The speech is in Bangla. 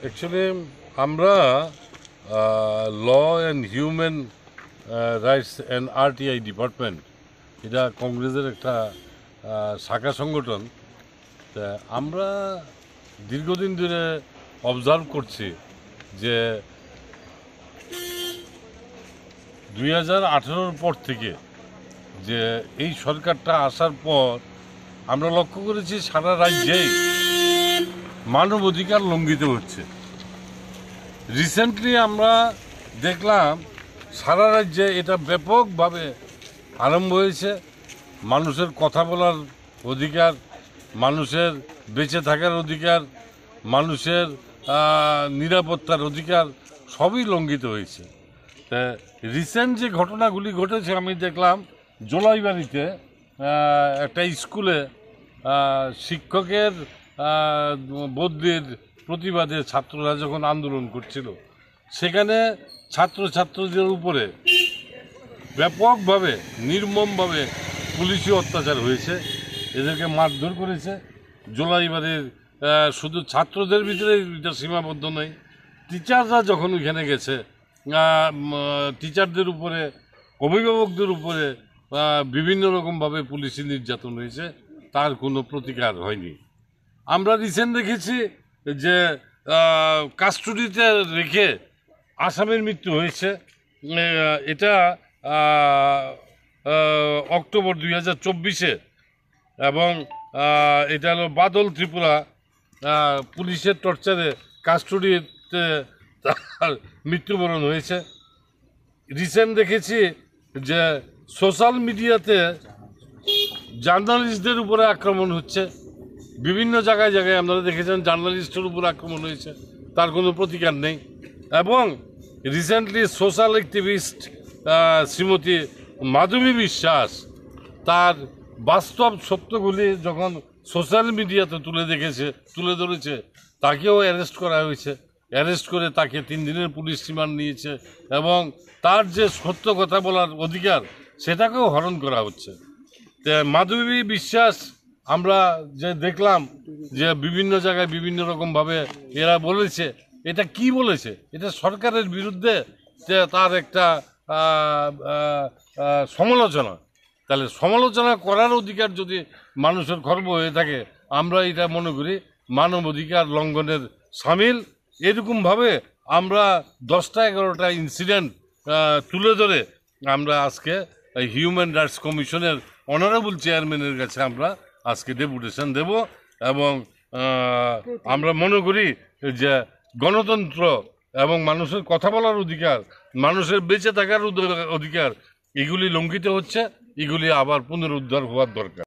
অ্যাকচুয়ালি আমরা law and human rights and RTI department, এটা কংগ্রেসের একটা শাখা সংগঠন। তা আমরা দীর্ঘদিন ধরে অবজার্ভ করছি যে 2018-র পর থেকে যে এই সরকারটা আসার পর আমরা লক্ষ্য করেছি সারা রাজ্যেই মানবাধিকার লঙ্ঘিত হচ্ছে। রিসেন্টলি আমরা দেখলাম সারা রাজ্যে এটা ব্যাপকভাবে আরম্ভ হয়েছে। মানুষের কথা বলার অধিকার, মানুষের বেঁচে থাকার অধিকার, মানুষের নিরাপত্তার অধিকার সবই লঙ্ঘিত হয়েছে। তা রিসেন্ট যে ঘটনাগুলি ঘটেছে, আমি দেখলাম জোলাইবাড়িতে একটা স্কুলে শিক্ষকের বদলির প্রতিবাদে ছাত্ররা যখন আন্দোলন করছিল, সেখানে ছাত্রছাত্রীদের উপরে ব্যাপকভাবে নির্মমভাবে পুলিশি অত্যাচার হয়েছে, এদেরকে মারধর করেছে। জোলাইবাড়ির শুধু ছাত্রদের ভিতরে এটা সীমাবদ্ধ নয়, টিচাররা যখন ওইখানে গেছে, টিচারদের উপরে, অভিভাবকদের উপরে বিভিন্ন রকমভাবে পুলিশি নির্যাতন হয়েছে, তার কোনো প্রতিকার হয়নি। আমরা রিসেন্ট দেখেছি যে কাস্টডিতে রেখে আসামির মৃত্যু হয়েছে। এটা অক্টোবর 2024-এ, এবং এটা হলো বাদল ত্রিপুরা। পুলিশের টর্চারে কাস্টডিতে তার মৃত্যুবরণ হয়েছে। রিসেন্ট দেখেছি যে সোশ্যাল মিডিয়াতে জার্নালিস্টদের উপরে আক্রমণ হচ্ছে। বিভিন্ন জায়গায় জায়গায় আপনারা দেখেছেন জার্নালিস্টের উপর আক্রমণ হয়েছে, তার কোনো প্রতিকার নেই। এবং রিসেন্টলি সোশ্যাল অ্যাক্টিভিস্ট শ্রীমতী মাধবী বিশ্বাস তার বাস্তব সত্যগুলি যখন সোশ্যাল মিডিয়াতে তুলে ধরেছে, তাকেও অ্যারেস্ট করা হয়েছে। অ্যারেস্ট করে তাকে 3 দিনের পুলিশ রিমান্ড নিয়েছে, এবং তার যে সত্য কথা বলার অধিকার, সেটাকেও হরণ করা হচ্ছে। মাধবী বিশ্বাস আমরা যে দেখলাম যে বিভিন্ন জায়গায় বিভিন্ন রকমভাবে এরা বলেছে, এটা কি বলেছে? এটা সরকারের বিরুদ্ধে তার একটা সমালোচনা। তাহলে সমালোচনা করার অধিকার যদি মানুষের খর্ব হয়ে থাকে, আমরা এটা মনে করি মানবাধিকার লঙ্ঘনের সামিল। এরকমভাবে আমরা 10টা-11টা ইনসিডেন্ট তুলে ধরে আমরা আজকে হিউম্যান রাইটস কমিশনের অনারেবল চেয়ারম্যানের কাছে আমরা আজকে ডেপুটেশন দেব। এবং আমরা মনে করি যে গণতন্ত্র এবং মানুষের কথা বলার অধিকার, মানুষের বেঁচে থাকার অধিকার, এগুলি লঙ্ঘিত হচ্ছে, এগুলি আবার পুনরুদ্ধার হওয়ার দরকার।